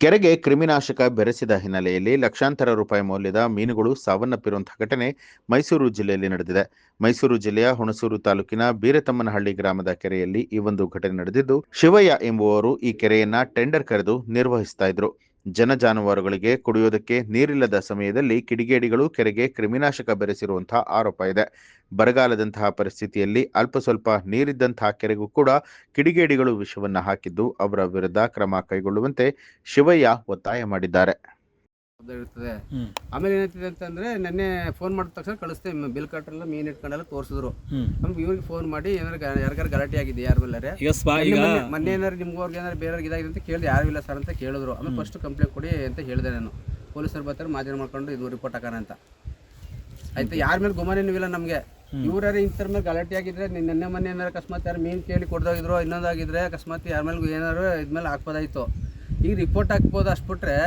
ಕೆರೆಗೆ ಕ್ರಿಮಿನಾಶಕ ಬೆರೆಸಿದ ಹಿನ್ನೆಲೆಯಲ್ಲಿ ಲಕ್ಷಾಂತರ ರೂಪಾಯಿ ಮೌಲ್ಯದ ಮೀನುಗಳು ಸಾವನ್ನಪ್ಪಿರುವಂತಹ ಘಟನೆ ಮೈಸೂರು ಜಿಲ್ಲೆಯಲ್ಲಿ ನಡೆದಿದೆ. ಮೈಸೂರು ಜಿಲ್ಲೆಯ ಹುಣಸೂರು ತಾಲೂಕಿನ ಬೀರತಮ್ಮನಹಳ್ಳಿ ಗ್ರಾಮದ ಕೆರೆಯಲ್ಲಿ ಈ ಒಂದು ಘಟನೆ ನಡೆದಿದ್ದು, ಶಿವಯ್ಯ ಎಂಬುವವರು ಈ ಕೆರೆಯನ್ನ ಟೆಂಡರ್ ಕರೆದು ನಿರ್ವಹಿಸ್ತಾ ಇದ್ರು. ಜಾನುವಾರುಗಳಿಗೆ ಕುಡಿಯೋದಕ್ಕೆ ನೀರಿಲ್ಲದ ಸಮಯದಲ್ಲಿ ಕಿಡಿಗೇಡಿಗಳು ಕೆರೆಗೆ ಕ್ರಿಮಿನಾಶಕ ಬೆರೆಸಿರುವಂತಹ ಆರೋಪ ಇದೆ. ಬರಗಾಲದಂತಹ ಪರಿಸ್ಥಿತಿಯಲ್ಲಿ ಅಲ್ಪ ಸ್ವಲ್ಪ ನೀರಿದ್ದಂತಹ ಕೆರೆಗೂ ಕೂಡ ಕಿಡಿಗೇಡಿಗಳು ವಿಷವನ್ನ ಹಾಕಿದ್ದು, ಅವರ ವಿರುದ್ಧ ಕ್ರಮ ಕೈಗೊಳ್ಳುವಂತೆ ಶಿವಯ್ಯ ಒತ್ತಾಯ ಮಾಡಿದ್ದಾರೆ. ಇರ್ತದೆ. ಆಮೇಲೆ ಏನಾಗ್ತಿದೆ ಅಂತಂದ್ರೆ ನೆನ್ನೆ ಫೋನ್ ಮಾಡಿದ ತಕ್ಷಣ ಕಳಿಸ್ತೇವೆ ಬಿಲ್ ಕಟ್ಟರೆಲ್ಲ ಮೀನ್ ಇಟ್ಕೊಂಡೆಲ್ಲ ತೋರಿಸಿದ್ರು. ನಮ್ಗೆ ಇವ್ರಿಗೆ ಫೋನ್ ಮಾಡಿ ಯಾರಿಗಾರು ಗಲಾಟೆ ಆಗಿದೆ ಯಾರ ಮೇಲೆ ಮೊನ್ನೆ ಏನಾರು ನಿಮ್ಗೆ ಏನಾರು ಬೇರೆಯವ್ರಿಗೆ ಇದಾಗಿದೆ ಅಂತ ಕೇಳಿದೆ, ಯಾರು ಇಲ್ಲ ಸರ್ ಅಂತ ಕೇಳಿದ್ರು. ಆಮೇಲೆ ಫಸ್ಟ್ ಕಂಪ್ಲೇಂಟ್ ಕೊಡಿ ಅಂತ ಹೇಳಿದೆ ನಾನು. ಪೊಲೀಸರು ಬರ್ತಾರೆ, ಮಾಜಿ ಮಾಡ್ಕೊಂಡು ಇದು ರಿಪೋರ್ಟ್ ಹಾಕೋಣ ಅಂತ ಆಯ್ತು. ಯಾರ ಮೇಲೆ ಗುಮಾನೇನೂ ಇಲ್ಲ ನಮಗೆ. ಇವ್ರಾರು ಇಂಥರ ಮೇಲೆ ಗಲಾಟೆ ಆಗಿದ್ರೆ ನೆನ್ನೆ ಮೊನ್ನೆ ಏನಾರು ಅಕಸ್ಮಾತ್ ಯಾರು ಮೀನು ಕೇಳಿ ಕೊಡ್ದಾಗಿದ್ರು ಇನ್ನೊಂದಾಗಿದ್ರೆ ಅಕಸ್ಮಾತ್ ಯಾರ ಮೇಲೆ ಏನಾರು ಇದ್ಮೇಲೆ ಹಾಕ್ಬೋದಾಯ್ತು. ಈಗ ರಿಪೋರ್ಟ್ ಹಾಕ್ಬೋದು ಅಷ್ಟು ಬಿಟ್ರೆ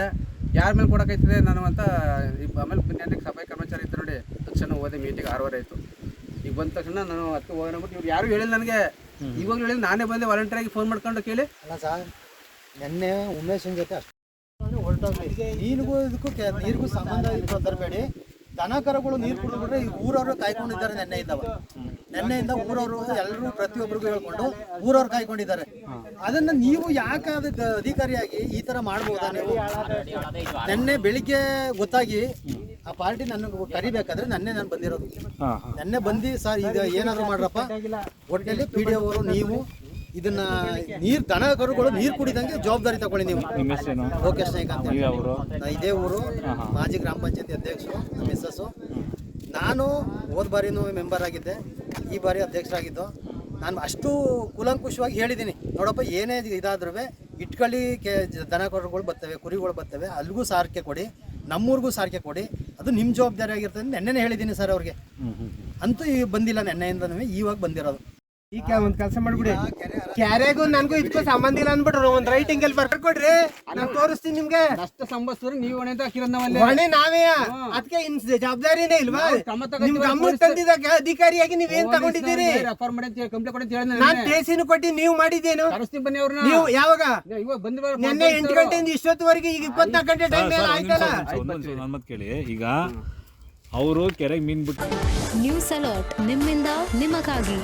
ಯಾರ ಮೇಲೆ ಕೊಡೋಕೈತದೆ ನಾನು ಅಂತ. ಆಮೇಲೆ ನೆನ್ನೆ ಸಭೆ ಕರ್ಮಚಾರಿ ಇತ್ತು ನೋಡಿ, ತಕ್ಷಣ ಹೋದೆ. ಮೀಟಿಂಗ್ 6:30 ಆಯಿತು. ಈಗ ಬಂದ ತಕ್ಷಣ ನಾನು 10 ಹೋಗೋಣ ಇವ್ರು ಯಾರು ಹೇಳಿಲ್ಲ ನನಗೆ. ಇವಾಗ ಹೇಳಿಲ್ಲ, ನಾನೇ ಬಂದೆ ವಾಲಂಟಿಯರಾಗಿ ಫೋನ್ ಮಾಡ್ಕೊಂಡು ಕೇಳಿ. ಅಲ್ಲ ಸರ್, ನೆನ್ನೆ ಉಮೇಶನ್ ಜೊತೆ ಅಷ್ಟು ಹೊರಟೋಗ್ಲಿ. ನೀರಿಗೂ ಇದಕ್ಕೂ ನೀರಿಗೂ ಸಂಬಂಧ ಇತ್ತು ತರಬೇಡಿ. ದನ ಕರುಗಳು ನೀರು ಕುಡಿದ್ಬಿಟ್ರೆ ಈ ಊರವರು ಕಾಯ್ಕೊಂಡಿದ್ದಾರೆ. ನೆನ್ನೆಯಿಂದ ಊರವರು ಎಲ್ಲರೂ ಪ್ರತಿಯೊಬ್ಬರಿಗೂ ಹೇಳ್ಕೊಂಡು ಊರವ್ರು ಕಾಯ್ಕೊಂಡಿದ್ದಾರೆ. ಅದನ್ನ ನೀವು ಯಾಕೆ ಅದಕ್ಕೆ ಅಧಿಕಾರಿಯಾಗಿ ಈ ತರ ಮಾಡ್ಬೋದಾ ನೀವು? ನೆನ್ನೆ ಬೆಳಿಗ್ಗೆ ಗೊತ್ತಾಗಿ ಆ ಪಾರ್ಟಿ ನನಗೆ ಕರಿಬೇಕಾದ್ರೆ ನಾನು ಬಂದಿರೋದು. ನೆನ್ನೆ ಬಂದು ಸರ್ ಈಗ ಏನಾದ್ರು ಮಾಡ್ರಪ್ಪ, ಒಟ್ಟಿನಲ್ಲಿ PDO ಅವರು ನೀವು ಇದನ್ನ ನೀರು ದನ ಕರುಗಳು ನೀರು ಕುಡಿದಂಗೆ ಜವಾಬ್ದಾರಿ ತಗೊಳ್ಳಿ ನೀವು. ಲೋಕೇಶ್ ನಾಯ್ಕ ಅಂತ ಇದೇ ಊರು, ಮಾಜಿ ಗ್ರಾಮ ಪಂಚಾಯತಿ ಅಧ್ಯಕ್ಷರು, ಮಿಸ್ಸಸ್ಸು. ನಾನು ಹೋದ ಬಾರಿನೂ ಮೆಂಬರ್ ಆಗಿದ್ದೆ, ಈ ಬಾರಿ ಅಧ್ಯಕ್ಷರಾಗಿದ್ದು. ನಾನು ಅಷ್ಟು ಕೂಲಂಕುಷವಾಗಿ ಹೇಳಿದ್ದೀನಿ, ನೋಡಪ್ಪ ಏನೇ ಇದಾದ್ರೂ ಇಟ್ಕೊಳ್ಳಿ, ದನ ಕರುಗಳು ಬರ್ತವೆ, ಕುರಿಗಳು ಬರ್ತವೆ, ಅಲ್ಲಿಗೂ ಸಾರಿಗೆ ಕೊಡಿ, ನಮ್ಮೂರಿಗೂ ಸಾರಿಗೆ ಕೊಡಿ, ಅದು ನಿಮ್ಮ ಜವಾಬ್ದಾರಿ ಆಗಿರ್ತದೆ. ನೆನ್ನೆನೇ ಹೇಳಿದ್ದೀನಿ ಸರ್ ಅವ್ರಿಗೆ. ಅಂತೂ ಬಂದಿಲ್ಲ, ನೆನ್ನೆಯಿಂದನೂ ಇವಾಗ ಬಂದಿರೋದು. ಈಗ ಒಂದ್ ಕೆಲಸ ಮಾಡ್ಬಿಡಿ, ಕ್ಯಾರೆಗೂ ನನ್ಗೂ ಇದಕ್ಕೂ ಸಂಬಂಧ ಇಲ್ಲ ಅಂದ್ಬಿಟ್ರು ಒಂದ್ ರೈಟಿಂಗ್ ಅಲ್ಲಿ ಬರ್ಕೊಡ್ರಿ, ನಾನು ತೋರಿಸ್ತೀನಿ ನಿಮ್ಗೆ. ನಷ್ಟ ಸಂಬಂಧಿಸಿದ್ರೆ ನೀವು ಹೊಣೆ ಹಾಕಿರೋದು ಹೊಣೆ ನಾವೇ. ಅದಕ್ಕೆ ಇನ್ ಜವಾಬ್ದಾರಿನೇ ಇಲ್ವಾ? ನಿಮ್ ಗಮನಕ್ಕೆ ತಂದಿದಾಗ ಅಧಿಕಾರಿಯಾಗಿ ನೀವೇನ್ ತಗೊಂಡಿದ್ದೀರಿ? ನಾನ್ ಟೇಸಿನೂ ಕೊಟ್ಟಿ ನೀವು ಮಾಡಿದ್ದೇನು? ನೀವು ಯಾವಾಗ? ನಿನ್ನೆ 8 ಗಂಟೆಯಿಂದ ಇಷ್ಟೊತ್ತುವರೆಗೆ ಈಗ 24 ಗಂಟೆ ಟೈಮ್ ಆಯ್ತಲ್ಲ. ಕೇಳಿ, ಈಗ ಅವರು ಕೆರೆಗೆ ಮೀನ್ ಬಿಟ್ಟು ನ್ಯೂಸ್ ಅಲರ್ಟ್ ನಿಮ್ಮಿಂದ ನಿಮಗಾಗಿ.